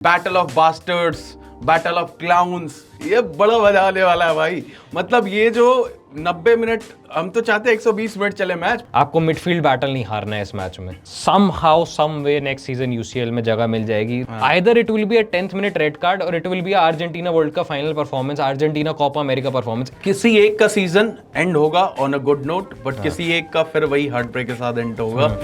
Battle of bastards, battle of clowns, ये बड़ा मजा आने वाला है भाई। मतलब ये जो 90 मिनट, हम तो चाहते हैं 120 मिनट चले मैच। आपको मिडफील्ड बैटल नहीं हारना है इस मैच में। Somehow some way next season UCL में जगह मिल जाएगी। Either it will be a 10th minute red card और it will be Argentina World Cup final performance, Argentina Copa America performance. किसी एक का सीजन एंड होगा on a good note, but किसी एक का फिर वही हार्ट ब्रेक के साथ एंड होगा।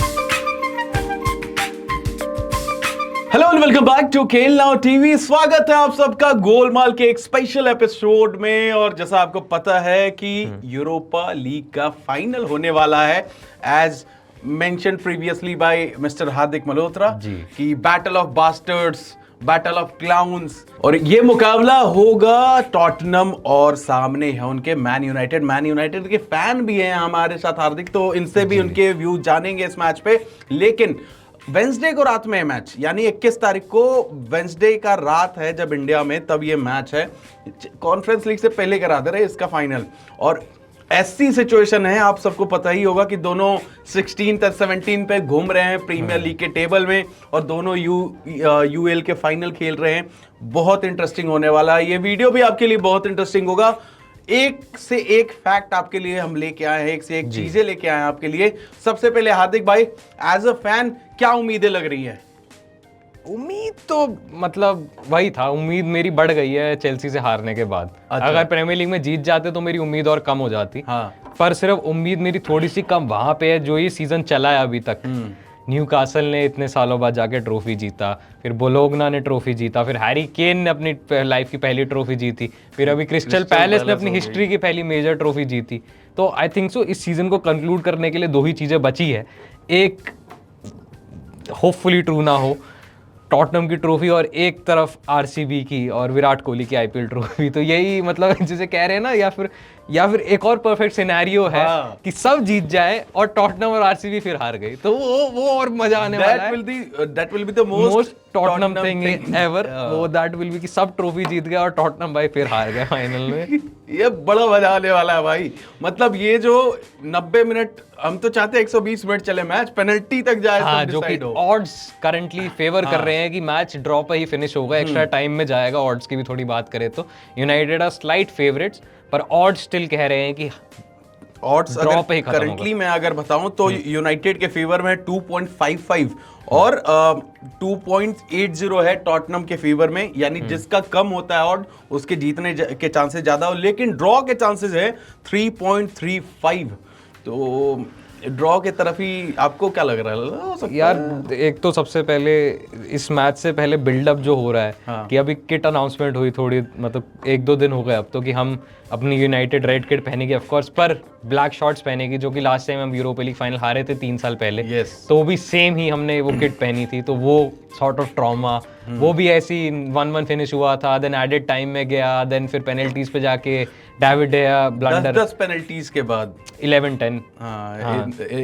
Hello and welcome back to Khel now TV. स्वागत है आप सबका गोलमाल के एक स्पेशल एपिसोड में। और जैसा आपको पता है कि यूरोपा लीग का फाइनल होने वाला है, as mentioned previously by mister Hardik Malhotra कि battle of bastards, battle of clowns. और ये मुकाबला होगा टॉटनम और सामने है उनके मैन यूनाइटेड। मैन यूनाइटेड के फैन भी हैं हमारे साथ हार्दिक, तो इनसे भी उनके व्यूज जानेंगे इस मैच पे। लेकिन वेंसडे को रात में मैच, यानी 21 तारीख को वेंसडे का रात है जब इंडिया में, तब ये मैच है। कॉन्फ्रेंस लीग से पहले करा दे रहे इसका फाइनल। और ऐसी सिचुएशन है, आप सबको पता ही होगा कि दोनों 16 और 17 पे घूम रहे हैं प्रीमियर लीग के टेबल में, और दोनों यूएल के फाइनल खेल रहे हैं। बहुत इंटरेस्टिंग होने वाला है ये वीडियो, भी आपके लिए बहुत इंटरेस्टिंग होगा। एक से एक फैक्ट आपके लिए हम लेके आए हैं, एक से एक चीजें लेके आए हैं आपके लिए। सबसे पहले हार्दिक भाई, एज अ फैन क्या उम्मीदें लग रही हैं? उम्मीद तो मतलब वही था, उम्मीद मेरी बढ़ गई है चेल्सी से हारने के बाद। अगर प्रीमियर लीग में जीत जाते तो मेरी उम्मीद और कम हो जाती। पर सिर्फ उम्मीद मेरी थोड़ी सी कम वहां पे है जो ये सीजन चला है अभी तक। न्यूकासल ने इतने सालों बाद जाके ट्रॉफी जीता, फिर बोलोग्ना ने ट्रॉफी जीता, फिर हैरी केन ने अपनी लाइफ की पहली ट्रॉफी जीती, फिर अभी क्रिस्टल पैलेस ने अपनी हिस्ट्री की पहली मेजर ट्रॉफी जीती। तो आई थिंक सो इस सीजन को कंक्लूड करने के लिए दो ही चीज़ें बची है। एक होपफुली ट्रू ना हो, टॉटनम की ट्रॉफी, और एक तरफ आरसीबी की और विराट कोहली की आईपीएल ट्रॉफी। तो यही मतलब जिसे कह रहे हैं ना, या फिर एक और परफेक्ट सिनेरियो है कि सब जीत जाए और टॉटनम और आरसीबी फिर हार गई, तो वो और मजा आने वाला है। That will be the most Tottenham thing ever. वो दैट विल बी कि सब ट्रॉफी जीत गए और टॉटनम भाई फिर हार गए फाइनल में। ये बड़ा मजा आने वाला है भाई। मतलब ये जो 90 मिनट, हम तो चाहते हैं 120 मिनट चले मैच, पेनल्टी तक जाए। हाँ, जो कि ऑड्स करंटली फेवर कर रहे हैं कि मैच ड्रॉ पे ही फिनिश होगा, एक्स्ट्रा टाइम में जाएगा। ऑड्स की भी थोड़ी बात करें तो यूनाइटेड आर स्लाइट फेवरेट्स, पर ऑड्स स्टिल कह रहे हैं कि ऑड्स अगर करंटली मैं अगर बताऊं तो यूनाइटेड के फेवर में 2.55 और 2.80 है टॉटनम के फेवर में। यानी जिसका कम होता है ऑड, उसके जीतने के चांसेस ज्यादा हो, लेकिन ड्रॉ के चांसेस है 3.35। तो ड्रॉ के तरफ ही आपको क्या लग रहा है यार? एक तो सबसे पहले इस मैच से पहले बिल्डअप जो हो रहा है कि अभी किट अनाउंसमेंट हुई थोड़ी, मतलब 1-2 दिन हो गए अब तो, कि हम अपनी यूनाइटेड रेड किट पहनेगी ऑफकोर्स, पर ब्लैक शॉर्ट्स पहनेगी, जो कि लास्ट टाइम हम यूरोपा लीग फाइनल हारे थे 3 साल पहले। तो वो भी सेम ही हमने वो किट पहनी थी, तो वो सॉर्ट ऑफ ट्रॉमा, वो भी ऐसी 1-1 फिनिश हुआ था, देन एडेड टाइम में गया, देन फिर पेनल्टीज पे जाके डेविड डेया ब्लंडर, 10 पेनल्टीज के बाद 11-10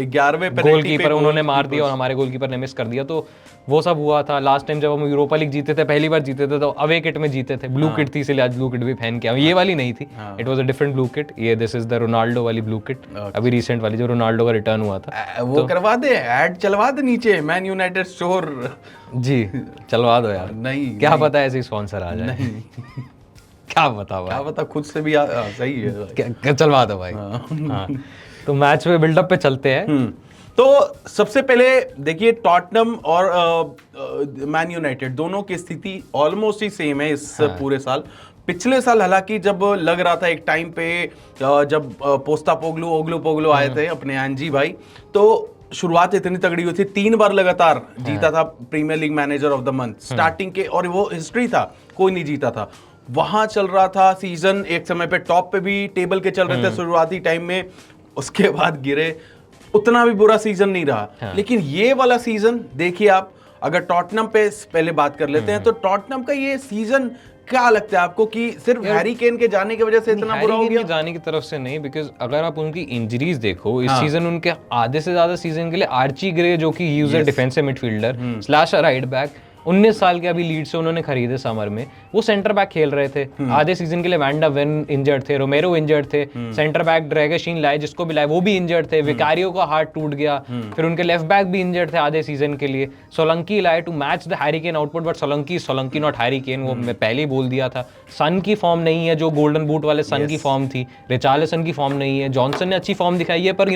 11वें गोलकीपर उन्होंने मार दिया और हमारे गोलकीपर ने मिस कर दिया। तो वो सब हुआ था लास्ट टाइम जब हम यूरोपा लीग जीते थे, पहली बार जीते थे, तो अवे किट में जीते थे। ब्लू किट थी, इसलिए आज ब्लू किट भी पहन के आया। ये वाली नहीं थी, it was a different blue kit. ये दिस इज द रोनाल्डो वाली ब्लू किट, अभी रिसेंट वाली जो रोनाल्डो का रिटर्न हुआ था। वो करवा दे, ऐड चलवा दे नीचे, मैन यूनाइटेड स्टोर। जी चलवा दो यार। नहीं, क्या पता ऐसे स्पॉन्सर आ जाए। क्या पता खुद से भी सही है, चलवा दो भाई। हाँ, तो मैच में बिल्डअप पे चलते हैं। तो सबसे पहले देखिए, टॉटनम और मैन यूनाइटेड दोनों की स्थिति ऑलमोस्ट ही सेम है इस पूरे साल। पिछले साल हालांकि जब लग रहा था एक टाइम पे, जब ओग्लू आए थे अपने एनजी भाई, तो शुरुआत इतनी तगड़ी हुई थी, 3 बार लगातार जीता था Premier League manager of the month starting के, और वो हिस्ट्री था, कोई नहीं जीता था। वहां चल रहा था सीजन, एक समय पे टॉप पे भी टेबल के चल रहे थे शुरुआती टाइम में, उसके बाद गिरे। उतना भी बुरा सीजन नहीं रहा। लेकिन ये वाला सीजन देखिए आप, अगर टॉटनम पे पहले बात कर लेते हैं, तो टॉटनम का ये सीजन क्या लगता है आपको कि सिर्फ हैरी केन के जाने की वजह से इतना बुरा हो गया? जाने की तरफ से नहीं, बिकॉज अगर आप उनकी इंजरीज देखो, इस सीजन उनके आधे से ज्यादा सीजन के लिए आर्ची ग्रे, जो कि user defensive midfielder slash right back, 19 साल के अभी लीड से उन्होंने खरीदे समर में, वो सेंटर बैक खेल रहे थे आधे सीजन के लिए। वैंडा वेन इंजर्ड थे, रोमेरो इंजर्ड थे, सेंटर बैक ड्रैगेशीन लाए जिसको भी लाए वो भी इंजर्ड थे, विकारियो का हार्ट टूट गया, फिर उनके लेफ्ट बैक भी इंजर्ड थे आधे सीजन के लिए। सोलंकी लाए to match the Harry Kane output, but Solanke not Harry Kane, वो मैं पहले ही बोल दिया था। सन की फॉर्म नहीं है जो गोल्डन बूट वाले सन की फॉर्म थी, रिचार्लिसन की फॉर्म नहीं है, जॉनसन ने अच्छी फॉर्म दिखाई है, पर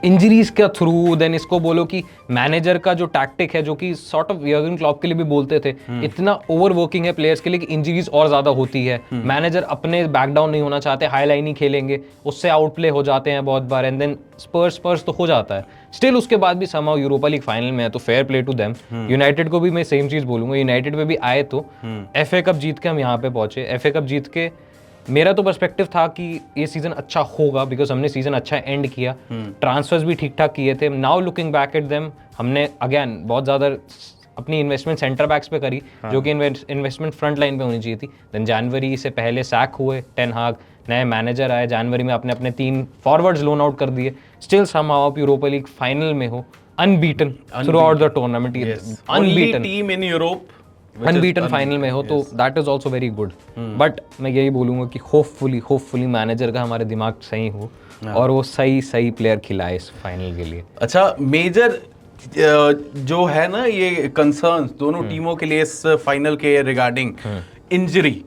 इंजरीज के थ्रू, देन इसको बोलो कि मैनेजर का जो टैक्टिक है, जो कि सॉर्ट ऑफ यर्गन क्लॉप के लिए भी बोलते थे, इतना ओवर वर्किंग है प्लेयर्स के लिए कि इंजरीज और ज्यादा होती है। मैनेजर अपने बैक डाउन नहीं होना चाहते, हाई लाइन ही खेलेंगे, उससे आउटप्ले हो जाते हैं बहुत बार, एंड देन स्पर्स तो हो जाता है। स्टिल उसके बाद भी समहाउ यूरोपा लीग फाइनल में है, तो fair play to them. United को भी मैं सेम चीज बोलूंगा, यूनाइटेड पे भी आए तो FA कप जीत के हम यहाँ पे पहुंचे। FA कप जीत के मेरा तो पर्सपेक्टिव था कि ये सीजन अच्छा होगा, बिकॉज हमने सीजन अच्छा एंड किया, ट्रांसफर्स भी ठीक ठाक किए थे। Now looking back at them, हमने अगेन बहुत ज़्यादा अपनी इन्वेस्टमेंट सेंटर बैक्स पे करी, जो कि इन्वेस्टमेंट फ्रंट लाइन पे होनी चाहिए थी। देन जनवरी से पहले सैक हुए टेन हाग, नए मैनेजर आए, जनवरी में आपने अपने 3 फॉरवर्ड्स लोन आउट कर दिए, स्टिल समहाउ आप यूरोपा लीग फाइनल में हो, unbeaten through out the tournament, unbeaten team in Europe, unbeaten final में हो, तो that is also very good. But मैं यही बोलूंगा कि होपफुली मैनेजर का हमारे दिमाग सही हो और वो सही प्लेयर खिलाए इस फाइनल के लिए। अच्छा, मेजर जो है ना ये कंसर्न्स दोनों टीमों के लिए इस फाइनल के रिगार्डिंग इंजरी,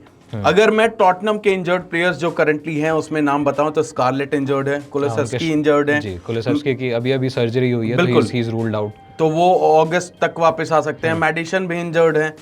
अगर मैं टॉटनम के इंजर्ड प्लेयर्स जो करंटली हैं उसमें नाम बताऊं तो स्कारलेट इंजर्ड है, कुलुसेव्स्की इंजर्ड है, जी कुलुसेव्स्की की अभी सर्जरी हुई है, तो ही इज रूल्ड आउट, तो वो अगस्त तक वापस आ सकते हैं। मैडिसन भी इंजर्ड हैं,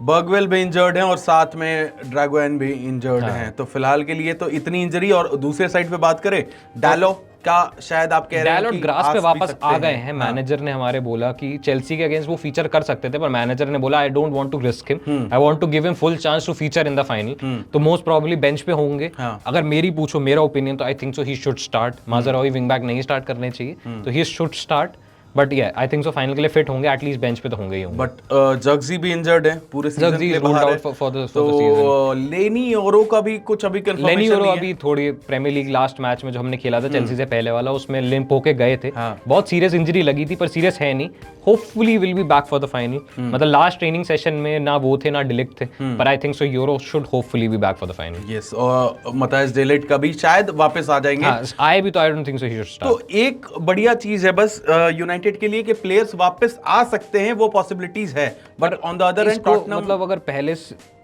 बर्गवेल भी इंजर्ड हैं और साथ में ड्रैगोन भी इंजर्ड हैं। तो फिलहाल के लिए तो इतनी इंजरी। और दूसरे साइड पे बात करें डालो का, शायद आप कह रहे हैं कि ग्रास पे वापस आ गए हैं। मैनेजर ने हमारे बोला कि चेल्सी के अगेंस्ट वो फीचर कर सकते थे, पर मैनेजर ने बोला I don't want to risk him, I want to give him full chance to feature in the final. तो मोस्ट प्रोबेबली बेंच पे होंगे। अगर मेरी पूछो मेरा ओपिनियन, तो I think so he should start. Mazraoui wing back नहीं start करने चाहिए, तो ही शुड स्टार्ट। बट या आई थिंक सो फाइनल के लिए फिट होंगे, एटलीस्ट बेंच पे तो होंगे ही होंगे। बट जग्जी भी इंजर्ड है पूरे सीजन के लिए, बाहर है फॉर द सीजन। लेनी ओरो का भी कुछ अभी कंफर्मेशन नहीं है। लेनी ओरो अभी थोड़ी प्रीमियर लीग लास्ट मैच में जो हमने खेला था चेल्सी से पहले वाला, उसमें लिम्प होके गए थे। बहुत सीरियस इंजरी लगी थी, पर सीरियस है नहीं। Hopefully will be back for the final. मतलब लास्ट ट्रेनिंग सेशन में ना वो थे ना डिलिक्ट थे, पर I think so euro should hopefully be back for the final. Yes, और मताइस डेलिट का भी शायद वापस आ जाएंगे। आए भी तो I don't think so he should start. तो एक बढ़िया चीज है बस यूनाइटेड के लिए कि प्लेयर्स वापस आ सकते हैं, वो पॉसिबिलिटीज है। But on the other and Tottenham, मतलब अगर पहले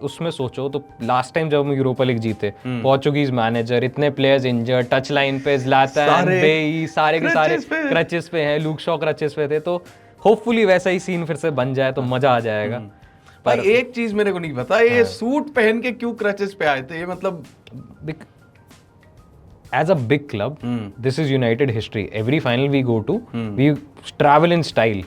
उसमें सोचो तो लास्ट टाइम जब हम यूरोपा लीग जीते, पोर्चुगीज मैनेजर, इतने प्लेयर्स इंजर्ड, टच लाइन पे ज़्लातान, बेई सारे के सारे क्रचेस पे हैं, लूक शॉ क्रचेस पे थे। तो होपफुली वैसा ही सीन फिर से बन जाए तो मजा आ जाएगा। पर एक चीज मेरे को नहीं पता, ये सूट पहन के क्यों क्रचेस पे आए थे? ये मतलब as a big club, this is United history. Every final we go to, we travel in style.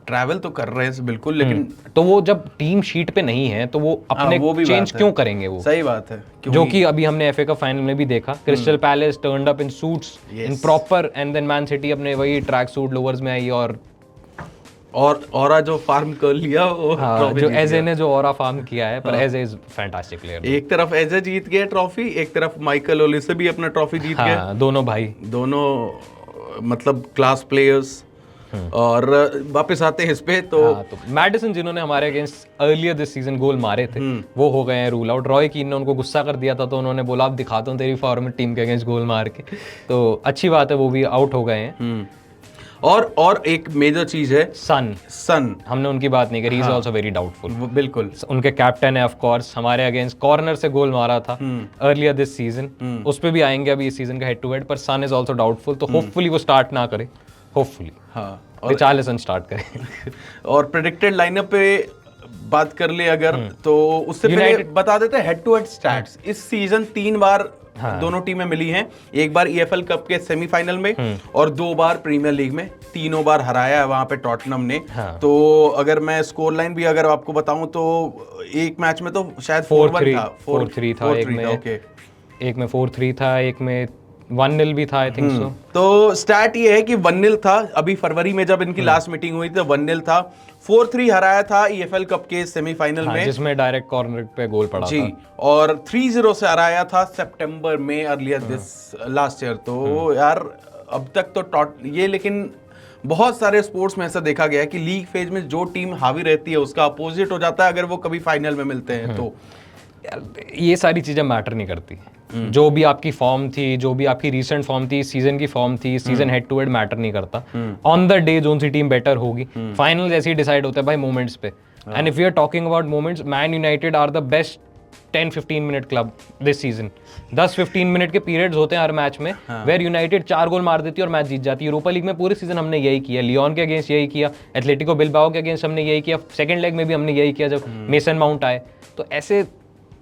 Travel तो कर रहे हैं बिल्कुल, लेकिन तो वो जब टीम शीट पे नहीं है तो वो अपने चेंज क्यों करेंगे? वो सही बात है, जो कि अभी हमने FA कप फाइनल में भी देखा। Crystal Palace turned up in suits, in proper, and then Man City अपने वही ट्रैक सूट लोवर्स में आई और औरा जो फार्म कर लिया वो जो एजे ने जो औरा फार्म किया है। पर एजे इज फैंटास्टिक प्लेयर। एक तरफ एजे जीत गए ट्रॉफी, एक तरफ माइकल ओलिसे भी अपना ट्रॉफी जीत गए। दोनों भाई, दोनों मतलब क्लास प्लेयर्स। और वापस आते हैं इस पे तो मैडिसन जिन्होंने हमारे अगेंस्ट अर्लियर दिस सीजन गोल मारे थे, वो हो गए हैं रूल आउट। रॉय कीन ने उनको गुस्सा कर दिया था, तो उन्होंने बोला अब दिखाता हूँ तेरी फॉर्म टीम के अगेंस्ट गोल मार के। तो अच्छी बात है, वो भी आउट हो गए हैं। और एक मेजर चीज है सन, हमने उनकी बात नहीं करी, इज आल्सो वेरी डाउटफुल। बिल्कुल, उनके कैप्टन है ऑफ कोर्स, हमारे अगेंस्ट कॉर्नर से गोल मारा था अर्लियर दिस सीजन, उस पे भी आएंगे अभी इस सीजन का हेड टू हेड। पर सन इज आल्सो डाउटफुल, तो होपफुली वो स्टार्ट ना करे, होपफुली रिचार्लिसन स्टार्ट करे। और प्रेडिक्टेड लाइनअप पे बात कर ले अगर, तो उससे पहले बता देते हैं हेड टू हेड स्टैट्स। इस सीजन 3 बार दोनों टीमें मिली हैं, एक बार EFL कप के सेमीफाइनल में और 2 बार प्रीमियर लीग में। तीनों बार हराया है वहां पे टॉटनम ने। तो अगर मैं स्कोर लाइन भी अगर आपको बताऊं तो एक मैच में तो शायद 4-1 था, 4-3 था, एक में 4-3 था, एक में 1-0 भी था, आई थिंक सो। तो स्टैट ये है कि 1-0 था, अभी फरवरी में जब इनकी लास्ट मीटिंग हुई थी 1-0 था। 4-3 हराया था EFL कप के सेमीफाइनल में, जिसमें डायरेक्ट कॉर्नर पे गोल पड़ा जी, और 3-0 से हराया था सितंबर में अर्लियर दिस लास्ट ईयर। तो यार अब तक तो ये, लेकिन बहुत सारे स्पोर्ट्स में ऐसा देखा गया है कि लीग फेज में जो टीम हावी रहती है उसका अपोजिट हो जाता है अगर वो कभी फाइनल में मिलते हैं तो। ये सारी चीजें मैटर नहीं करती। जो भी आपकी फॉर्म थी, जो भी आपकी रीसेंट फॉर्म थी, सीजन की फॉर्म थी, season head to head matter नहीं करता। ऑन द डे जोन सी टीम बेटर होगी, फाइनल ऐसे ही डिसाइड होता है भाई मोमेंट्स पे। And if you are talking about moments, Man United are the best 10-15 minute club this season. 10-15 minute के पीरियड्स होते हैं हर मैच में, वेयर यूनाइटेड 4 गोल मार देती है और मैच जीत जाती है। यूरोपा लीग में पूरे सीजन हमने यही किया, लियोन के अगेंस्ट यही किया, एथलेटिको बिल्बाओ के अगेंस्ट हमने यही किया, सेकंड लेग में भी हमने यही किया जब मेसन माउंट आए। तो ऐसे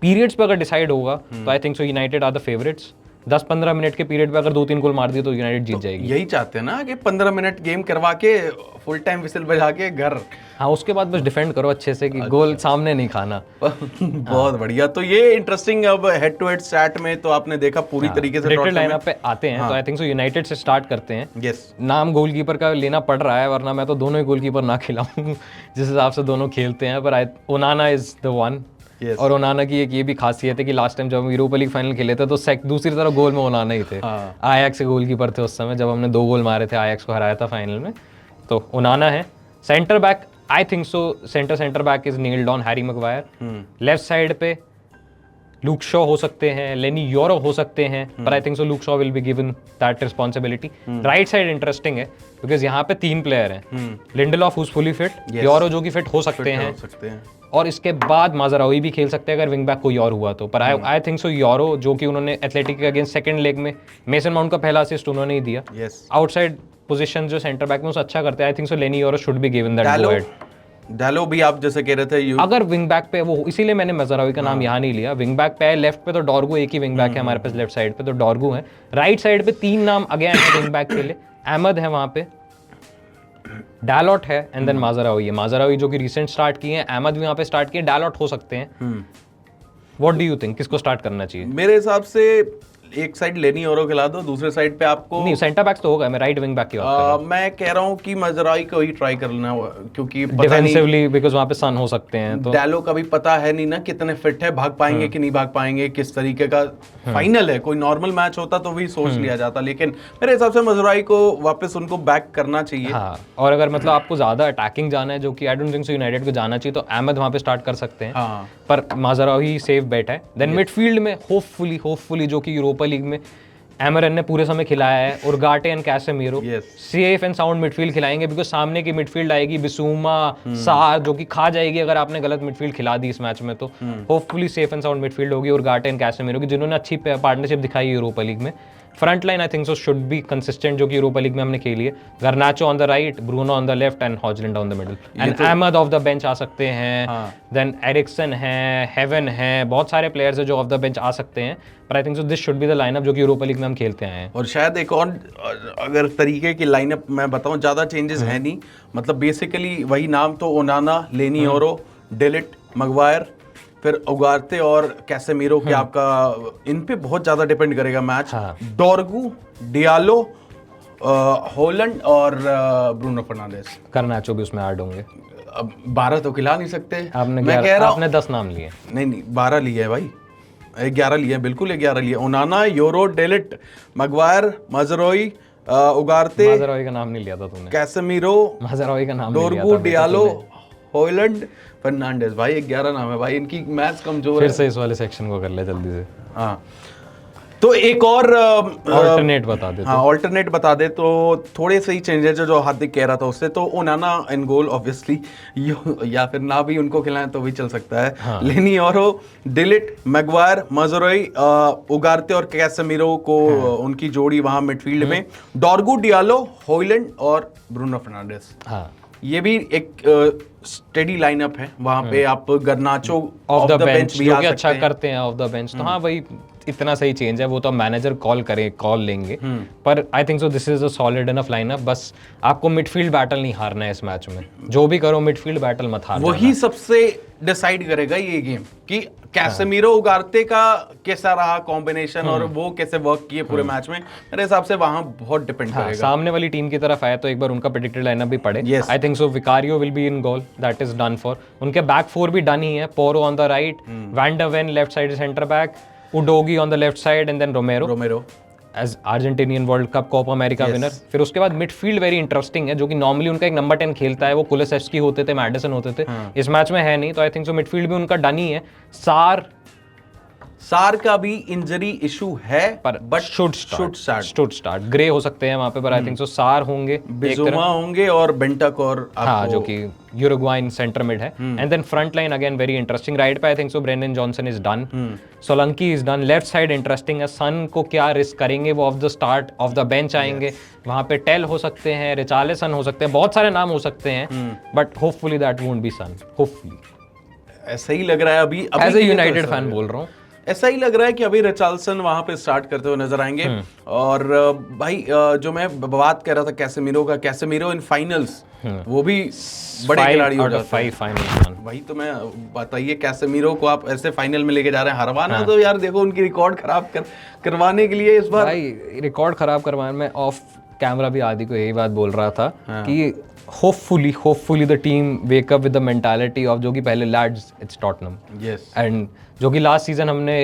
पीरियड्स पे अगर डिसाइड होगा तो I think so United are the favourites. 10-15 minute के पीरियड पे अगर 2-3 गोल मार दिए तो यूनाइटेड जीत जाएगी। यही चाहते हैं ना कि 15 मिनट गेम करवा के फुल टाइम विसल बजा के घर। हाँ, उसके बाद बस डिफेंड करो अच्छे से कि गोल सामने नहीं खाना। बहुत बढ़िया। तो ये इंटरेस्टिंग, अब हेड टू हेड स्टैट में तो आपने देखा पूरी तरीके से प्रेडिक्टेड लाइनअप पे आते हैं। तो आई थिंक सो यूनाइटेड से स्टार्ट करते हैं। यस, नाम गोलकीपर का लेना पड़ रहा है, वरना मैं तो दोनों ही गोलकीपर ना खिलाऊं जिस हिसाब से दोनों खेलते हैं। पर ओनाना इज द वन। और ओनाना की एक ये भी खासियत है कि लास्ट टाइम जब हम यूरोपा लीग फाइनल खेले थे तो दूसरी तरफ गोल में ओनाना ही थे। आयाक्स के गोलकीपर थे उस समय जब हमने 2 गोल मारे थे, आयाक्स को हराया था फाइनल में। तो ओनाना है। Centre back I think so centre back is nailed on Harry Maguire. Left side पे लूक शॉ हो सकते हैं, लेनी यूरो हो सकते हैं, पर I think so Luke Shaw will be given that responsibility. Right side interesting है because यहाँ पे 3 प्लेयर हैं, Lindelof who's fully fit, Yoro जो कि फिट हो सकते हैं, और इसके बाद माज़राओई भी खेल सकते हैं अगर विंग बैक कोई और हुआ तो। पर आई थिंक सो यूरो जो कि उन्होंने एथलेटिक के अगेंस्ट सेकंड लेग में मेसन माउंट का पहला असिस्ट उन्होंने ही दिया। आउटसाइड पोजीशन जो सेंटर बैक में उसे अच्छा करते हैं। आई थिंक सो लेनी euro should be given that go head. डालो भी आप जैसे कह रहे थे अगर विंग बैक पे वो, इसीलिए मैंने माज़राओई का नाम यहाँ नहीं लिया। विंग बैक पे है, लेफ्ट पे तो डॉर्गू एक ही विंग बैक है हमारे पास, लेफ्ट साइड पे तो डॉर्गू है। राइट साइड पे 3 नाम अगेन है विंग बैक के लिए। अहमद है वहाँ पे, डालोट है, एंड देन माज़राओई है। माज़राओई जो कि रिसेंट स्टार्ट किए हैं, अहमद भी वहाँ पे स्टार्ट किए, डालोट हो सकते हैं। व्हाट डू यू थिंक, किसको स्टार्ट करना चाहिए? मेरे हिसाब से एक साइड लेनी और खिला दो, दूसरे साइड पे आपको नहीं, सेंटर बैक्स तो होगा। मैं राइट विंग बैक की बात कर रहा हूं। मैं कह रहा हूं कि माज़राओई को ही ट्राई करना, क्योंकि डिफेंसिवली बिकॉज़ वहां पे सन हो सकते हैं। तो डालो का भी पता है नहीं ना कितने फिट है, भाग पाएंगे कि नहीं भाग पाएंगे, किस तरीके का फाइनल है। कोई नॉर्मल मैच होता तो भी सोच लिया जाता, लेकिन मेरे हिसाब से माज़राओई को वापस उनको बैक करना चाहिए। हाँ, और अगर मतलब आपको ज्यादा अटैकिंग जाना है, जो कि I don't think so United को जाना चाहिए, तो अहमद वहां पे स्टार्ट कर सकते हैं। पर माज़राओई सेफ बेट है। देन मिडफील्ड में होपफुली जो कि यूरोपा लीग में एमरन ने पूरे समय खिलाया है, उरगाटे and Casemiro safe and sound midfield खिलाएंगे बिकॉज सामने की मिडफील्ड आएगी बिसूमा, सार, जो कि खा जाएगी अगर आपने गलत मिडफील्ड खिला दी इस मैच में। तो hopefully safe and sound midfield होगी उरगाटे एंड कैसेमीरो की, जिन्होंने अच्छी पार्टनरशिप दिखाई है यूरोपा लीग में। Front line I think so should be consistent, जो कि यूरोपा लीग में हमने खेली है। Garnacho on the right, Bruno on the left and Hojlund on the middle, and Amad off the bench आ सकते हैं। देन एरिक्सन है, हेवन है, बहुत सारे प्लेयर्स हैं जो ऑफ द बेंच आ सकते हैं। पर I think so this should be the lineup जो कि यूरोपा लीग में हम खेलते आए हैं। और शायद एक और अगर तरीके की लाइनअप मैं बताऊं, ज़्यादा चेंजेस है नहीं, मतलब बेसिकली वही नाम तो ओनाना, लेनी ओरो, डेलिट, मैगवायर, फिर उगारते और कैसेमीरो के आपका इन पे बहुत ज्यादा डिपेंड करेगा मैच। डॉर्गू, डियालो, हॉलैंड और ब्रूनो फर्नांडिस। गर्नाचो भी उसमें ऐड होंगे। अब 12 तो खिला नहीं सकते। आपने 10 नाम लिए। नहीं 12 लिए है भाई, 11 लिए, बिल्कुल 11 लिए। Onana, Yoro, de Ligt, Maguire, Mazraoui, Ugarte. Mazraoui का नाम नहीं लिया था तूने। कैसेमीरो, माज़राओई का नाम डॉर्गू, डियालो, हॉलैंड, फर्नांडिस। भाई 11 नाम है भाई, इनकी मैच कमजोर है। फिर से इस वाले सेक्शन को कर ले जल्दी से। हाँ, तो एक और ऑल्टरनेट बता दे। हाँ, ऑल्टरनेट बता दे तो थोड़े से ही चेंजेस जो हार्दिक कह रहा था उससे, तो ओनाना इन गोल ऑब्वियसली, या फिर ना भी उनको खिलाएं तो भी चल सकता है। हाँ। लेनी ओरो, डिलिट, मैगवायर, माज़राओई, उगारते और कैसेमीरो को उनकी जोड़ी वहां मिडफील्ड में। डॉर्गू, डियालो, हॉलैंड और ब्रूनो फर्नांडिस। हाँ, ये भी एक स्टेडी लाइनअप है। वहां पे आप गर्नाचो ऑफ द बेंच भी जो कि अच्छा करते हैं ऑफ द बेंच। तो हाँ भाई, इतना सही चेंज है, वो तो मैनेजर कॉल लेंगे। पर I think so this is a solid enough lineup. बस आपको मिडफील्ड बैटल नहीं हारना है इस मैच में, जो भी करो मिडफील्ड बैटल मत हारना। वही सबसे डिसाइड करेगा ये गेम कि कैसेमीरो उगारते का कैसा रहा कॉम्बिनेशन और वो कैसे वर्क किए पूरे मैच में। मेरे हिसाब से वहां बहुत डिपेंड करेगा। सामने वाली टीम की तरफ आए तो एक बार उनका प्रेडिक्टेड लाइनअप भी पड़े। I think so Vicario will be in goal, that is done for. उनके बैक 4 भी डन ही है। Porro on the right, van der Ven left side center back, Udogie on the left side and then Romero. As Argentinian World Cup Copa America winner. फिर उसके बाद midfield very interesting है, जो कि normally उनका एक नंबर 10 खेलता है, वो कुलुसेव्स्की होते थे, मैडिसन होते थे, इस मैच में है नहीं, तो आई थिंक सो मिडफील्ड भी उनका डन ही है। सार का भी इंजरी इशू है, पर बट शुड स्टार्ट। ग्रे हो सकते हैं वहां पे, पर आई थिंक सो सार होंगे, बिजुमा होंगे और बेंटाकोर, हाँ, जो कि यूरुग्वाइन सेंटर मिड है। And then front line again very interesting. Right पे I think so Brendan Johnson is done, Solanke is done. Left side interesting है, सन को क्या रिस्क करेंगे, वो off the start off the bench आएंगे, वहां पे टेल हो सकते हैं, रिचार्लिसन हो सकते हैं, बहुत सारे नाम हो सकते हैं, but hopefully that won't be soon, hopefully. ऐसा ही लग रहा है अभी एज ए यूनाइटेड फैन बोल रहा हूँ, ऐसा ही लग रहा है कि अभी रिचार्लिसन वहां पे स्टार्ट करते हुए नजर आएंगे। और भाई जो मैं बात कर रहा था कैसेमीरो इन फाइनल्स, वो भी बड़े खिलाड़ी हो जाते हैं। वही तो मैं बताइए, कैसेमीरो को आप ऐसे फाइनल में लेके जा रहे हैं, हरवाना तो यार देखो उनकी रिकॉर्ड खराब करवाने के लिए इस बार भाई रिकॉर्ड खराब करवाने में ऑफ कैमरा भी आदि को यही बात बोल रहा था कि hopefully the team wake up with the mentality of, जो कि पहले लैड्स इट्स टॉटनम, एंड जो कि लास्ट सीजन हमने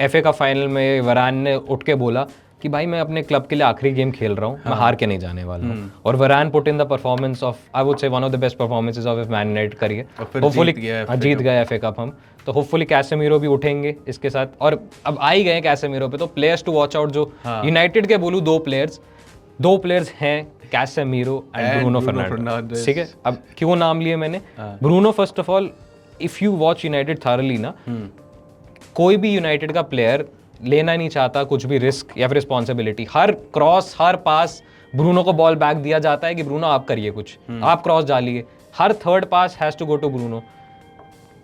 एफए का फाइनल में वरान ने उठ के बोला कि भाई मैं अपने क्लब के लिए आखिरी गेम खेल रहा हूँ, मैं हार के नहीं जाने वाला हूँ। और Varane put in the performance of, I would say one of the best performances of Man United career. Hopefully जीत गए एफए कप हम, तो होपफुली कैसेमीरो भी उठेंगे इसके साथ। और अब आ ही गए कैसेमीरो पे, तो प्लेयर्स टू वॉच आउट, जो यूनाइटेड के बोलूँ दो प्लेयर्स हैं, कैसेमीरो एंड ब्रूनो फर्नांडिस। ठीक है, अब क्यों नाम लिए मैंने Bruno? First of all, if you watch United thoroughly ना, कोई भी यूनाइटेड का प्लेयर लेना नहीं चाहता कुछ भी रिस्क या फिर रिस्पॉन्सिबिलिटी। हर क्रॉस, हर पास ब्रूनो को बॉल बैक दिया जाता है कि ब्रूनो आप करिए कुछ, आप क्रॉस डालिए। हर third pass has to go to Bruno.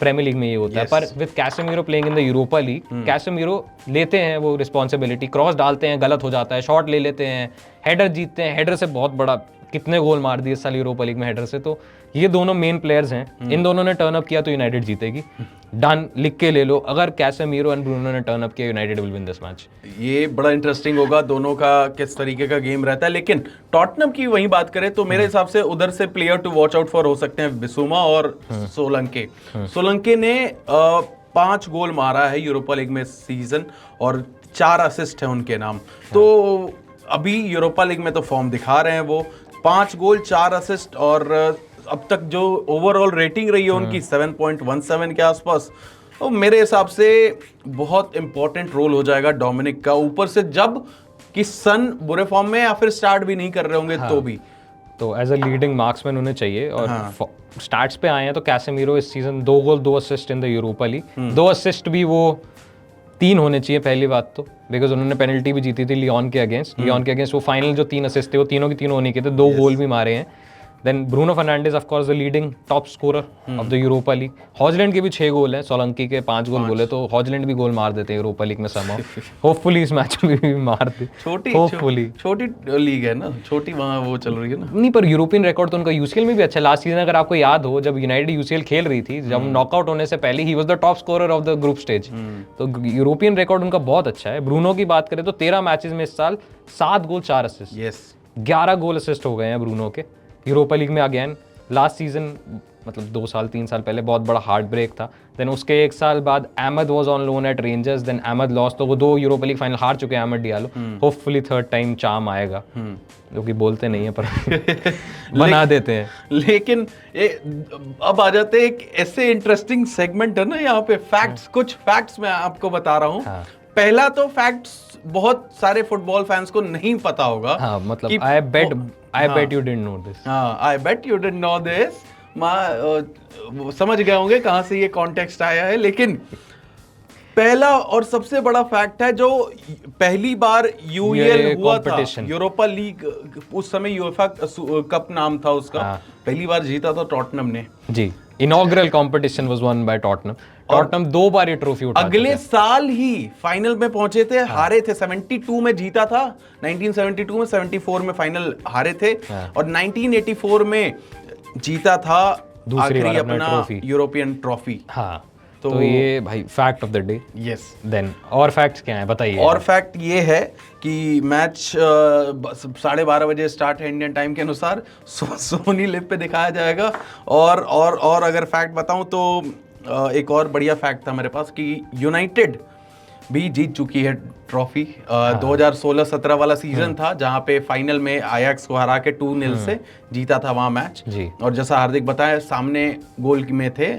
Premier League में ये होता है, पर with Casemiro playing in the Europa League, Casemiro लेते हैं वो रिस्पॉन्सिबिलिटी, क्रॉस डालते हैं, गलत हो जाता है, शॉट ले लेते हैं, हेडर जीतते हैं, हेडर से बहुत बड़ा, कितने गोल मार दिए इस साल यूरोपा लीग में हेडर से। तो ये दोनों मेन प्लेयर्स हैं, इन दोनों ने टर्न अप किया तो यूनाइटेड जीतेगी। डन, लिख के ले लो, अगर कैसेमीरो एंड ब्रूनो ने टर्न अप किया, United will win this match. ये बड़ा इंटरेस्टिंग होगा, दोनों का किस तरीके का गेम रहता है। लेकिन टॉटनम की वहीं बात करें तो मेरे हिसाब से उधर से player to watch out for हो सकते हैं बिसुमा और सोलंके ने 5 गोल मारा है यूरोपा लीग में सीजन, और 4 असिस्ट है उनके नाम। तो अभी यूरोपा लीग में तो फॉर्म दिखा रहे हैं वो, 5 गोल 4 असिस्ट, और अब तक जो ओवरऑल रेटिंग रही है उनकी 7.17 के आसपास। तो मेरे हिसाब से बहुत इंपॉर्टेंट रोल हो जाएगा डोमिनिक का, ऊपर से जब कि सन बुरे फॉर्म में या फिर स्टार्ट भी नहीं कर रहे होंगे तो भी, तो एज अ लीडिंग मार्क्समैन उन्हें चाहिए। और स्टार्ट्स पे आए हैं तो कैसेमीरो इस season 2 goal 2 assist in the Europa league. 2 assist भी वो 3 होने चाहिए पहली बात तो, बिकॉज उन्होंने पेनल्टी भी जीती थी लियोन के अगेंस्ट। वो फाइनल जो 3 असिस्ट थे वो तीनों के तीनों होने के थे, 2 गोल भी मारे हैं। Then Bruno Fernandes of course the leading top scorer of the Europa League. Hojlund के भी 6 गोल हैं, सोलंकी के 5 गोल बोले, तो हॉजलैंड भी गोल मार देते हैं यूरोपा लीग में समहाउ। होपफुली इस मैच में भी मार दे। छोटी लीग है ना, छोटी वहाँ वो चल रही है ना। नहीं, पर यूरोपियन रिकॉर्ड तो उनका यूसीएल में भी अच्छा। लास्ट सीजन अगर आपको याद हो, जब यूनाइटेड यूसीएल खेल रही थी, जब नॉकआउट होने से पहले he was the top scorer of the group stage. तो यूरोपियन रिकॉर्ड उनका बहुत अच्छा है। ब्रूनो की बात करें तो 13 मैचेस में इस साल 7 गोल 4 असिस्ट, 11 गोल असिस्ट हो गए हैं ब्रूनो के यूरोपा लीग में। अगेन लास्ट सीजन मतलब 2-3 साल पहले बहुत बड़ा हार्ट ब्रेक था। देन उसके 1 साल बाद Amad was on loan at Rangers, then Amad loss, तो वो 2 यूरोपा लीग फाइनल हार चुके हैं Amad Diallo. Hopefully third time charm आएगा, जो कि बोलते नहीं है पर बना देते हैं। लेकिन अब आ जाते हैं एक ऐसे इंटरेस्टिंग सेगमेंट है ना यहाँ पे, फैक्ट्स। कुछ फैक्ट्स मैं आपको बता रहा हूँ। पहला तो फैक्ट्स बहुत सारे फुटबॉल फैंस को नहीं पता होगा। मतलब आई bet you didn't know this. I bet you didn't know this. समझ गए होंगे कहां से ये कॉन्टेक्स्ट आया है। लेकिन पहला और सबसे बड़ा फैक्ट है, जो पहली बार यूएल हुआ था, यूरोपा लीग, उस समय यूएफए कप नाम था उसका, पहली बार जीता था टॉटनम ने जी। Inaugural competition was won by Tottenham. Tottenham 2 बार ये ट्रॉफी उठा चुका है। अगले साल ही फाइनल में पहुंचे थे, हारे थे। 72 में जीता था, 1972 में, 74 में फाइनल हारे थे, और 1984 में जीता था दूसरी बार अपना यूरोपियन ट्रॉफी। हाँ, तो ये भाई fact of the day. Yes. Then और फैक्ट्स क्या हैं बताइए। और फैक्ट ये है कि मैच 12:30 बजे स्टार्ट है इंडियन टाइम के अनुसार, सोनी लिव पे दिखाया जाएगा। और अगर फैक्ट बताऊं तो एक और बढ़िया फैक्ट था मेरे पास कि यूनाइटेड भी जीत चुकी है ट्रॉफी। 2016-17 वाला सीजन था जहां पे फाइनल में आयाक्स को हरा के 2-0 से जीता था वहां मैच जी। और जैसा हार्दिक बताया सामने गोल में थे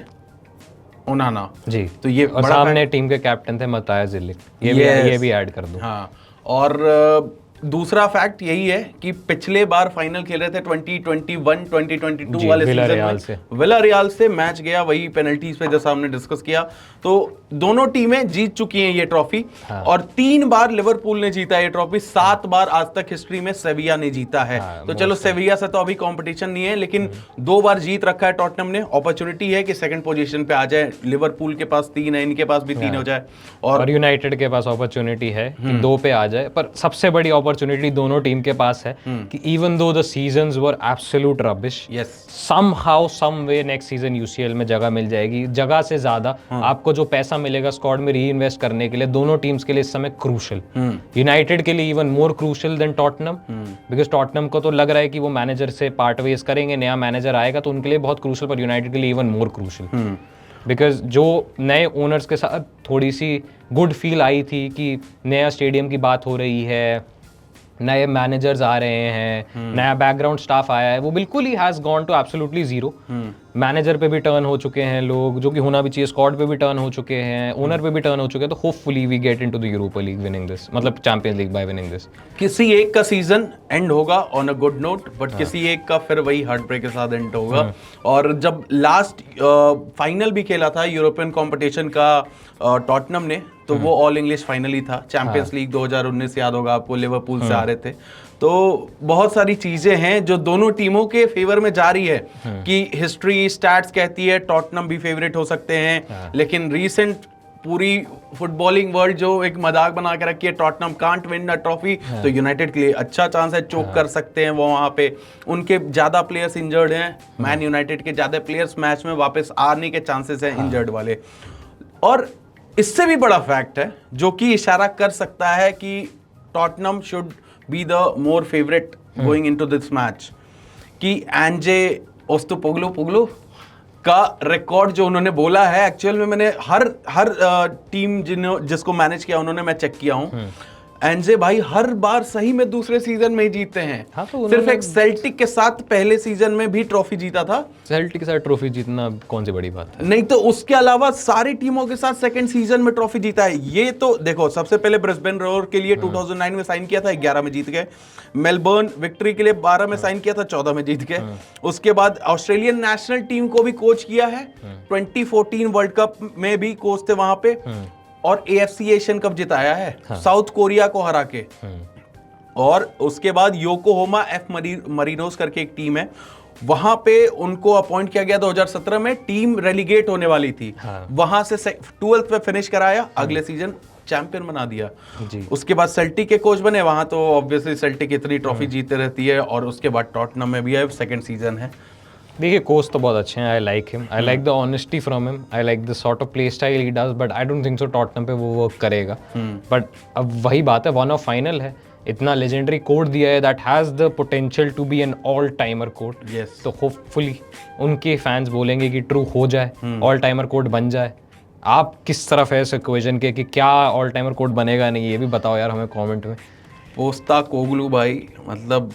ओनाना जी, तो ये और सामने टीम के कैप्टन थे मतायास इलिक, ये भी ऐड कर दूं। हाँ, और दूसरा फैक्ट यही है कि पिछले बार फाइनल खेल रहे थे 2021-2022 वाले सीजन में विलारियल से मैच गया वही पेनल्टीज पे जैसा हमने डिस्कस किया। तो दोनों टीमें जीत चुकी हैं ये ट्रॉफी। हाँ। और 3 बार लिवरपूल ने जीता ये ट्रॉफी, 7 बार आज तक हिस्ट्री में सेविया ने जीता है। हाँ, तो चलो सेविया से तो अभी कंपटीशन नहीं है, लेकिन 2 बार जीत रखा है टॉटनहम ने। अपॉर्चुनिटी है कि सेकंड पोजीशन पे आ जाए, लिवरपूल के पास 3 है, इनके पास भी 3 हो जाए और यूनाइटेड के पास अपॉर्चुनिटी है कि 2 पे आ जाए। पर सबसे बड़ी अपॉर्चुनिटी दोनों टीम के पास है कि even though the seasons were absolute rubbish, somehow some way next season UCL में जगह मिल जाएगी। जगह से ज्यादा आपको जो पैसा मिलेगा स्क्वाड में री इन्वेस्ट करने के लिए, दोनों टीम्स के लिए इस समय क्रूशल, यूनाइटेड के लिए even more crucial than Tottenham, because Tottenham को तो लग रहा है कि वो मैनेजर से पार्ट वेज करेंगे, नया मैनेजर आएगा तो उनके लिए बहुत क्रूशल, पर यूनाइटेड के लिए इवन मोर क्रूशल, बिकॉज जो नए ओनर्स के साथ थोड़ी सी गुड फील आई थी कि नया स्टेडियम की बात हो रही है, नए मैनेजर्स आ रहे हैं, नया बैकग्राउंड स्टाफ आया है, वो बिल्कुल ही has gone to absolutely zero. Manager पे भी टर्न हो चुके हैं लोग, जो कि होना भी चाहिए, स्क्वाड पे भी टर्न हो चुके हैं, ओनर पे भी टर्न हो चुके हैं। तो hopefully we get into the Europa League winning this, मतलब Champions League by winning this. किसी एक का सीजन एंड होगा on a good note, but किसी एक का फिर वही हार्ट ब्रेक के साथ एंड होगा। और जब लास्ट फाइनल भी खेला था यूरोपियन कंपटीशन का टॉटनहम ने, तो वो ऑल इंग्लिश फाइनल ही था। चैंपियंस लीग 2019 याद होगा आपको, लिवरपूल से आ रहे थे। तो बहुत सारी चीजें हैं जो दोनों टीमों के फेवर में जा रही है कि हिस्ट्री स्टैट्स कहती है टॉटनहम भी फेवरेट हो सकते हैं, लेकिन रीसेंट पूरी फुटबॉलिंग वर्ल्ड जो एक मजाक बना के रखी है Tottenham can't win a trophy, तो यूनाइटेड के लिए अच्छा चांस है, चोक कर सकते हैं वो वहां पे। उनके ज्यादा प्लेयर्स इंजर्ड हैं, मैन यूनाइटेड के ज्यादा प्लेयर्स मैच में वापस आने के चांसेस हैं इंजर्ड वाले। और इससे भी बड़ा फैक्ट है जो कि इशारा कर सकता है कि Tottenham should be the more favourite going into this match, कि एंजे ओस्टोपोग्लू का रिकॉर्ड जो उन्होंने बोला है, एक्चुअल में मैंने हर टीम जिसको मैनेज किया उन्होंने, मैं चेक किया हूं, एंजे भाई हर बार सही में दूसरे सीजन में ही जीतते हैं। हाँ, तो सिर्फ एक सेल्टिक के साथ पहले सीजन में भी ट्रॉफी जीता था। सेल्टिक के साथ ट्रॉफी जीतना कौन सी बड़ी बात है? नहीं तो उसके अलावा सारी टीमों के साथ सेकंड सीजन में ट्रॉफी जीता है। ये तो देखो, सबसे पहले ब्रिस्बेन रोअर के लिए 2009 में साइन किया था, 11 में जीत गए। मेलबर्न विक्ट्री के लिए 12 में साइन किया था, 14 में जीत गए। उसके बाद ऑस्ट्रेलियन नेशनल टीम को भी कोच किया है, 2014 वर्ल्ड कप में भी कोच थे वहां पे, और AFC एशियन कप जिताया है साउथ कोरिया को हरा के। और उसके बाद योकोहामा एफ मरीनोस करके एक टीम है, वहां पे उनको अपॉइंट किया गया 2017 में। टीम रेलीगेट होने वाली थी, वहां से 12th पे फिनिश कराया, अगले सीजन चैंपियन बना दिया जी। उसके बाद सेल्टिक के कोच बने, वहां तो ऑब्वियसली सेल्टिक इतनी ट्रॉफी जीतते रहती है। और उसके बाद टॉटनहम में भी है, सेकंड सीजन है। देखिए कोच तो बहुत अच्छे हैं, I like him, I like the honesty from him, I like the sort of play style he does, but I don't think so Tottenham पे वो वर्क करेगा। बट अब वही बात है, वन ऑफ फाइनल है, इतना लेजेंडरी कोड दिया है that has the potential to be an all timer code. तो होपफुली उनके फैंस बोलेंगे कि ट्रू हो जाए, ऑल टाइमर कोड बन जाए। आप किस तरफ है इस इक्वेशन के कि क्या ऑल टाइमर कोड बनेगा नहीं, ये भी बताओ यार हमें कमेंट में। पोस्टेकोग्लू भाई मतलब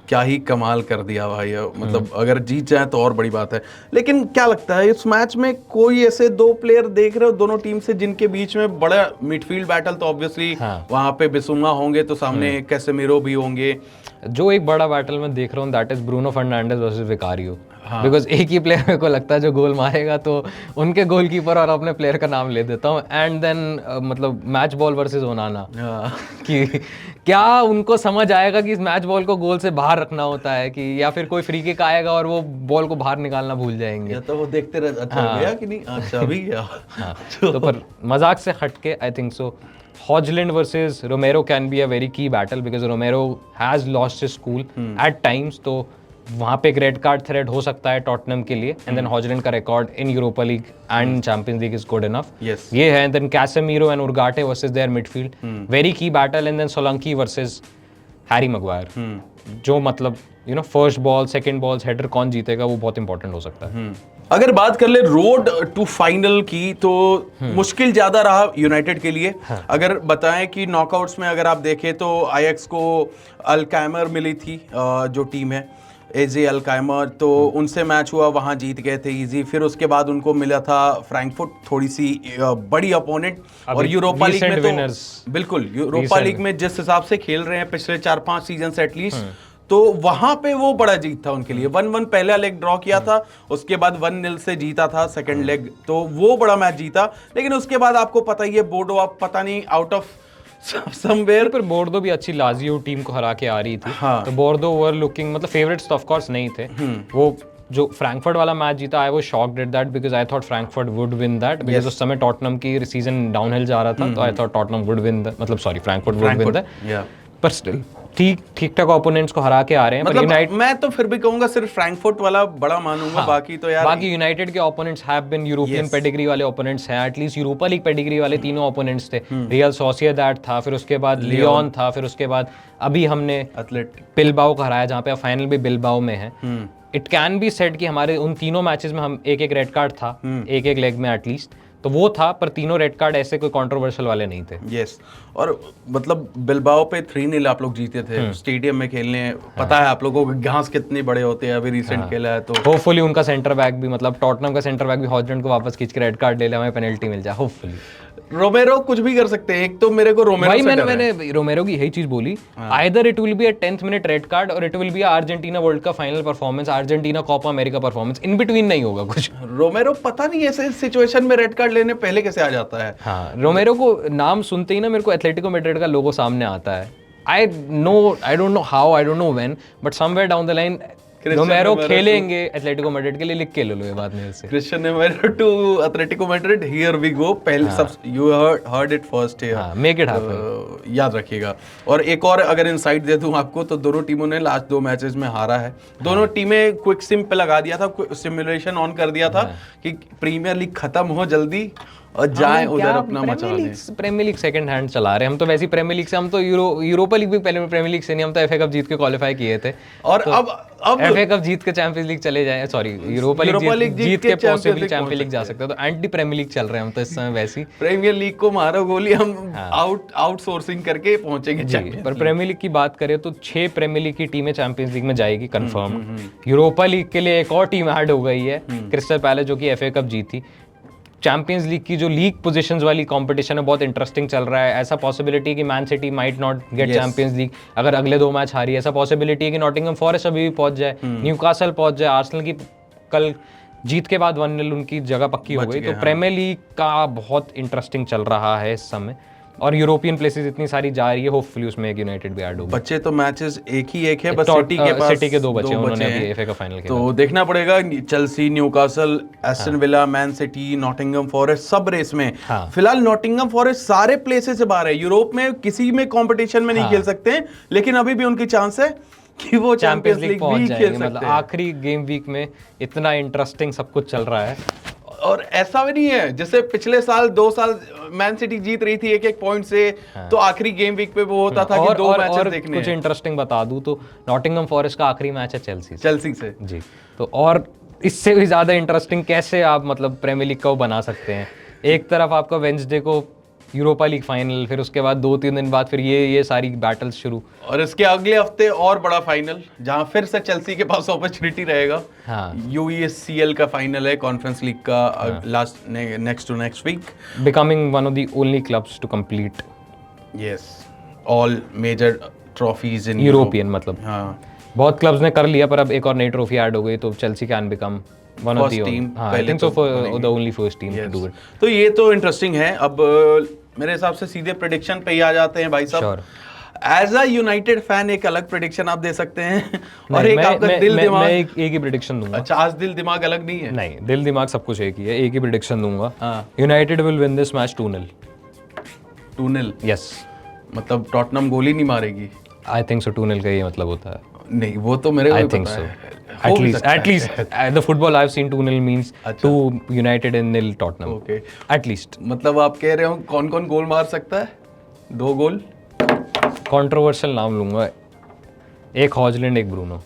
क्या ही कमाल कर दिया भाई, मतलब अगर जीत जाए तो और बड़ी बात है। लेकिन क्या लगता है इस मैच में कोई ऐसे 2 प्लेयर देख रहे हो दोनों टीम से जिनके बीच में बड़ा मिडफील्ड बैटल, तो ऑब्वियसली वहां पे बिसुमा होंगे, तो सामने कैसेमिरो भी होंगे। जो एक बड़ा बैटल मैं देख रहा हूँ that is Bruno Fernandes versus Vicario, because एक ही प्लेयर मेरे को लगता है जो गोल मारेगा, तो उनके गोलकीपर और अपने प्लेयर का नाम ले देता हूँ। एंड देन मतलब मैच बॉल वर्सेस ओनाना, कि क्या उनको समझ आएगा कि इस मैच बॉल को गोल से बाहर रखना होता है, कि या फिर कोई फ्री किक आएगा और वो बॉल को बाहर निकालना भूल जाएंगे, या तो वो देखते रहे अच्छा गया कि नहीं, अच्छा भी गया। तो पर मजाक से हटके आई think so Hodgland versus Romero can be a very key battle because Romero has lost his cool at times, तो वहाँ पे एक रेड कार्ड थ्रेड हो सकता है टॉटनहम के लिए। एंड देन हॉजलैंड का record in Europa League and Champions League is good enough, ये है। देन कैसेमीरो एंड उर्गाटे versus their midfield, very key battle. And then Solanke versus Harry Maguire, जो मतलब you know first ball second balls header कौन जीतेगा वो बहुत important हो सकता है। अगर बात कर ले रोड टू फाइनल की तो मुश्किल ज्यादा रहा यूनाइटेड के लिए। अगर बताएं कि नॉकआउट्स में अगर आप देखें तो आयक्स को अल्काइमर मिली थी, जो टीम है एजे अल्काइमर, तो उनसे मैच हुआ, वहां जीत गए थे इजी। फिर उसके बाद उनको मिला था फ्रैंकफर्ट, थोड़ी सी बड़ी अपोनेंट। और यूरोपा लीग में तो बिल्कुल, यूरोपा लीग में जिस हिसाब से खेल रहे हैं पिछले 4-5 सीजन से एटलीस्ट, तो वहां पे वो बड़ा जीत था उनके लिए। 1-1 पहला लेग ड्रॉ किया था, उसके बाद 1-0 से जीता था सेकंड लेग, तो वो बड़ा मैच जीता। लेकिन उसके बाद आपको पता ही है, बोर्डो आप पता नहीं आउट ऑफ समवेयर, पर बोर्डो भी अच्छी लाजियो टीम को हरा के आ रही थी। तो बोर्डो ओवर लुकिंग, मतलब फेवरेट्स तो ऑफ कोर्स नहीं थे। वो जो फ्रैंकफर्ट वाला मैच जीता, I was shocked at that because I thought Frankfurt would win that, because उस समय टॉटनम की सीजन डाउनहिल जा रहा था, तो I thought Tottenham would win that, मतलब sorry Frankfurt would win that. पर स्टिल ठीक ठाक ओपोनेंट्स को हरा के आ रहे हैं। मतलब यूनाइटेड, मैं तो फिर भी कहूंगा सिर्फ फ्रैंकफर्ट वाला बड़ा मानूंगा। बाकी तो यार, बाकी यूनाइटेड के opponents have been European pedigree वाले ओपोनेंट्स हैं, एटलीस्ट यूरोपा लीग पेडिग्री वाले तीनों ओपोनेंट्स थे। रियल सोसिएदाद था, फिर उसके बाद लियोन था, फिर उसके बाद अभी हमने एथलेटिक बिलबाओ को हराया, जहाँ पे फाइनल भी बिलबाओ में है। इट कैन बी सेड कि हमारे उन तीनों मैचेस में हम एक रेड कार्ड था, एक लेग में एटलीस्ट, तो वो था। पर तीनों रेड कार्ड ऐसे कोई कंट्रोवर्शियल वाले नहीं थे। यस और मतलब बिलबाओ पे 3-0 आप लोग जीते थे स्टेडियम में खेलने। पता है आप लोगों को घास कितने बड़े होते हैं, अभी रिसेंट खेला है तो होपफुली उनका सेंटर बैक भी, मतलब टॉटनम का सेंटर बैक भी हॉजलैंड को वापस खींच के रेड कार्ड ले ले, हमें पेनल्टी मिल जाए होपफुली। रोमेरो कुछ भी कर सकते हैं। एक तो मेरे को रोमेरो भाई मैंने रोमेरो की यही चीज बोली, either it will be a 10th minute red card और it will be Argentina World Cup final performance, Argentina Copa America performance, in between नहीं होगा कुछ। रोमेरो पता नहीं ऐसे सिचुएशन में रेड कार्ड लेने पहले कैसे आ जाता है। हाँ, रोमेरो को नाम सुनते ही ना मेरे को एथलेटिको मैड्रिड का लोगो सामने आता है। I don't know how, I don't know when, but somewhere down the line रोमेरो खेलेंगे एथलेटिको मैड्रिड के लिए, लिख के ले लो ये बात मेरे से। Cristian Romero to Atletico Madrid, here we go. पहले सब you heard it first here, make it happen, याद रखिएगा। और एक और अगर इनसाइट दे दूं आपको, तो दोनों टीमों ने लास्ट 2 मैचेस में हारा है। दोनों टीमें क्विक सिम पे लगा दिया था, सिमुलेशन ऑन कर दिया था कि प्रीमियर लीग खत्म हो जल्दी और जाएं उधर अपना मचाने। प्रीमियर लीग सेकंड हैंड चला रहे हैं हम तो। वैसी प्रीमियर लीग से हम तो यूरोपा लीग भी पहले प्रीमियर लीग से नहीं, हम तो एफए कप जीत के क्वालिफाई किए थे। और तो अब एफए कप जीत के चैंपियंस लीग चले जाए, सॉरी यूरोपा लीग जीत के पॉसिबली चैंपियंस लीग जा सकते हैं। तो एंटी प्रीमियर लीग चल रहे हैं हम तो इस समय। वैसी प्रीमियर लीग को मारो गोली, हम आउटसोर्सिंग करके पहुंचेंगे चैंपियंस। पर प्रीमियर लीग की बात करें तो 6 प्रीमियर लीग की टीमें चैंपियंस लीग में जाएगी कंफर्म। यूरोपा लीग के लिए एक और टीम ऐड हो गई है, क्रिस्टल पैलेस, जो कि एफए कप जीती। चैंपियंस लीग की जो लीग पोजीशंस वाली कंपटीशन है बहुत इंटरेस्टिंग चल रहा है। ऐसा पॉसिबिलिटी है कि man city might not gate champions league अगर अगले 2 मैच हारी। ऐसा पॉसिबिलिटी है कि नॉटिंघम फॉरेस्ट अभी भी पहुंच जाए, न्यूकासल पहुंच जाए, आर्सेनल की कल जीत के बाद 1-0 उनकी जगह पक्की हो गई। तो प्रीमियर लीग का बहुत इंटरेस्टिंग चल रहा है इस समय, और यूरोपियन प्लेसेस इतनी सारी जा रही है। होपफुली उसमें एक यूनाइटेड भी ऐड होगा। बच्चे तो मैचेस एक है, बस सिटी के पास सिटी के 2 बचे, उन्होंने अभी एफए का फाइनल खेला। तो देखना पड़ेगा, Chelsea, Newcastle, Aston villa, man city, Nottingham forest सब रेस में। फिलहाल नॉटिंघम फॉरेस्ट सारे प्लेसेस से बाहर है, यूरोप में किसी में कंपटीशन में नहीं खेल सकते हैं, लेकिन अभी भी उनकी चांस है कि वो चैंपियंस लीग भी खेल सकते हैं। मतलब आखिरी गेम वीक में इतना इंटरेस्टिंग सब कुछ चल रहा है। और ऐसा भी नहीं है जैसे पिछले साल 2 साल मैन सिटी जीत रही थी 1-1 पॉइंट से, तो आखिरी गेम वीक पे वो होता था कि 2 मैचेस देखने कुछ इंटरेस्टिंग बता दूं तो नॉटिंघम फॉरेस्ट का आखिरी मैच है चेल्सी से जी। तो और इससे भी ज्यादा इंटरेस्टिंग कैसे आप मतलब प्रीमियर लीग को बना सकते हैं। एक तरफ आपका वेंसडे को यूरोपा लीग फाइनल, फिर उसके बाद 2-3 दिन बाद फिर ये सारी बैटल्स शुरू, और इसके अगले हफ्ते और बड़ा फाइनल जहां फिर से चेल्सी के पास अपॉर्चुनिटी रहेगा। यूईएससीएल का फाइनल है, कॉन्फ्रेंस लीग का, last next to next week, becoming one of the only clubs to complete all major trophies in European. मतलब बहुत क्लब्स ने कर लिया, पर अब एक और नई ट्रॉफी ऐड हो गई, तो Chelsea can become one of the team, I think so for the only first team to do it. तो ये तो इंटरेस्टिंग है। अब मेरे हिसाब से सीधे प्रेडिक्शन पे ही आ जाते हैं भाई साहब। एज अ यूनाइटेड फैन एक अलग प्रेडिक्शन आप दे सकते हैं, और एक आपका दिल दिमाग। मैं एक ही प्रेडिक्शन दूंगा। अच्छा, आज दिल दिमाग अलग नहीं है? नहीं, दिल दिमाग सब कुछ एक ही है, एक ही प्रेडिक्शन दूंगा। United will win this match 2-0। 2-0? Yes. मतलब टॉटनम गोल ही नहीं मारेगी? आई थिंक सो 2-0 का ये मतलब होता है। नहीं, वो तो मेरे को पता है। At least the football I've seen 2-0 means 2 United and 0 Tottenham. Okay. At least. मतलब आप कह रहे हो कौन गोल मार सकता है? 2 गोल? Controversial नाम लूंगा, एक हॉजलैंड एक ब्रूनो।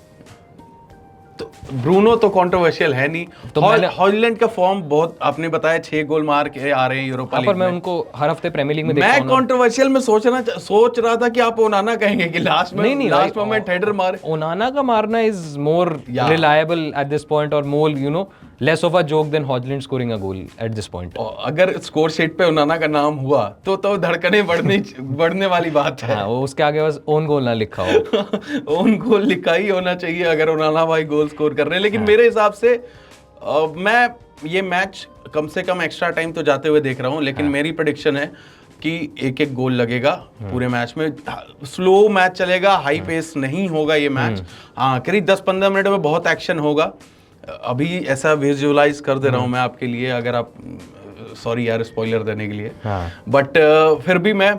तो ब्रूनो तो कंट्रोवर्शियल है नहीं, तो हॉलैंड का फॉर्म बहुत, आपने बताया 6 गोल मार के आ रहे हैं यूरोपा लीग पर मैं में। उनको हर हफ्ते प्रीमियर लीग में देखता हूं मैं कंट्रोवर्शियल में सोच रहा था कि आप ओनाना कहेंगे कि लास्ट में लास्ट मोमेंट हेडर मारे। ओनाना का मारना is more reliable at this point और more you know less of a joke than Hojlund scoring a goal at this point. अगर स्कोर शीट पे ओनाना का नाम हुआ तो धड़कने बढ़ने वाली बात है। हाँ, वो उसके आगे बस ओन गोल ना लिखा हो। ओन गोल लिखा ही होना चाहिए अगर ओनाना भाई गोल स्कोर कर रहे हैं। लेकिन मेरे हिसाब से मैं ये मैच कम से कम एक्स्ट्रा टाइम तो जाते हुए देख रहा हूँ, लेकिन मेरी प्रेडिक्शन है कि एक एक गोल लगेगा पूरे मैच में। स्लो मैच चलेगा, हाई पेस नहीं होगा ये मैच। हाँ, करीब 10-15 मिनट में बहुत एक्शन होगा। अभी ऐसा विजुअलाइज कर दे रहा हूँ मैं आपके लिए, अगर आप, सॉरी यार स्पॉइलर देने के लिए, बट फिर भी मैं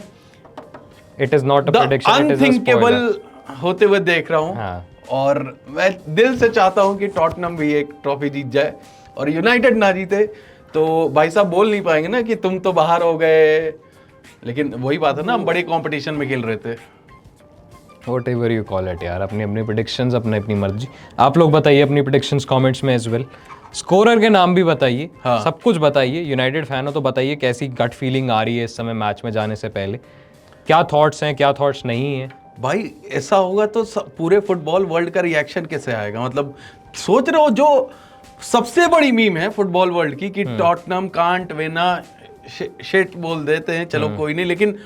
it is not a prediction, it is unthinkable होते हुए देख रहा हूँ। और मैं दिल से चाहता हूँ कि टॉटनहम भी एक ट्रॉफी जीत जाए और यूनाइटेड ना जीते, तो भाई साहब बोल नहीं पाएंगे ना कि तुम तो बाहर हो गए। लेकिन वही बात है ना, हम बड़े कंपटीशन में खेल रहे थे। Whatever you call it यार, अपनी अपनी प्रेडिक्शंस, अपनी मर्जी। आप लोग बताइए अपनी प्रेडिक्शंस कमेंट्स में एज वेल। स्कोरर के नाम भी बताइए, सब कुछ बताइए। यूनाइटेड फैन हो तो बताइए कैसी गट फीलिंग आ रही है इस समय मैच में जाने से पहले, क्या थॉट्स हैं, क्या थॉट्स नहीं है। भाई ऐसा होगा तो पूरे फुटबॉल वर्ल्ड का रिएक्शन कैसे आएगा? मतलब सोच रहे हो, जो सबसे बड़ी मीम है फुटबॉल वर्ल्ड की कि टॉटनहम कांट विन, शिट बोल देते हैं, चलो कोई नहीं, लेकिन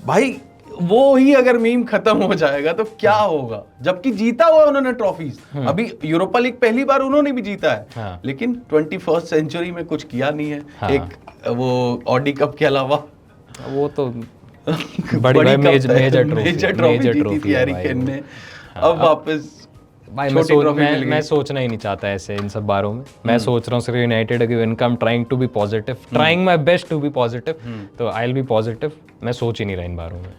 भाई वो ही अगर मीम खत्म हो जाएगा तो क्या होगा? जबकि जीता हुआ उन्होंने ट्रॉफीज, अभी यूरोपा लीग पहली बार उन्होंने भी जीता है, लेकिन 21st सेंचुरी में कुछ किया नहीं है। एक वो ऑडी कप के अलावा वो तो बड़ी मेजर ट्रॉफी जीती थी हैरी केन ने। अब वापस भाई मैं सोचना ही नहीं चाहता ऐसे इन सब बारों में। मैं सोच रहा हूँ सिर्फ यूनाइटेड की विन का। I am trying to be positive, trying my best to be positive, तो आई विल बी पॉजिटिव। मैं सोच ही नहीं रहा इन बारों में।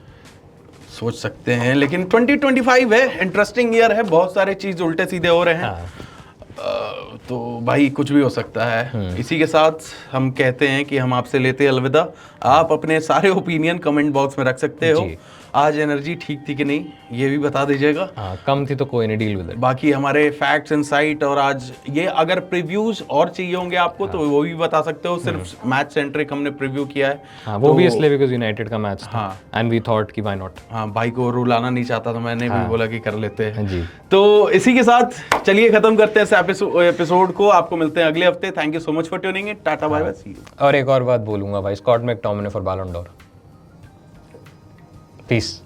सोच सकते हैं, लेकिन 2025 है, इंटरेस्टिंग ईयर है, बहुत सारे चीज उल्टे सीधे हो रहे हैं। तो भाई कुछ भी हो सकता है। इसी के साथ हम कहते हैं कि हम आपसे लेते हैं अलविदा। आप अपने सारे ओपिनियन कमेंट बॉक्स में रख सकते हो। आज एनर्जी ठीक थी कि नहीं ये भी बता दीजिएगा। कम थी तो कोई नहीं, डील विद इट। बाकी हमारे फैक्ट्स इनसाइट और आज ये अगर प्रीव्यूज और चाहिए होंगे आपको तो वो भी बता सकते हो। सिर्फ मैच सेंट्रिक हमने प्रीव्यू किया है। वो भी इसलिए बिकॉज़ यूनाइटेड का मैच था एंड वी थॉट कि व्हाई नॉट। भाई को रुलाना नहीं चाहता तो मैंने भी बोला कि कर लेते हैं जी। तो इसी के साथ चलिए खत्म करते हैं इस एपिसोड को। आपको मिलते हैं अगले हफ्ते। Thank you so much for tuning in. Tata bye bye, see you. और एक और बात बोलूंगा भाई, Scott McTominay for Ballon d'Or. Piece.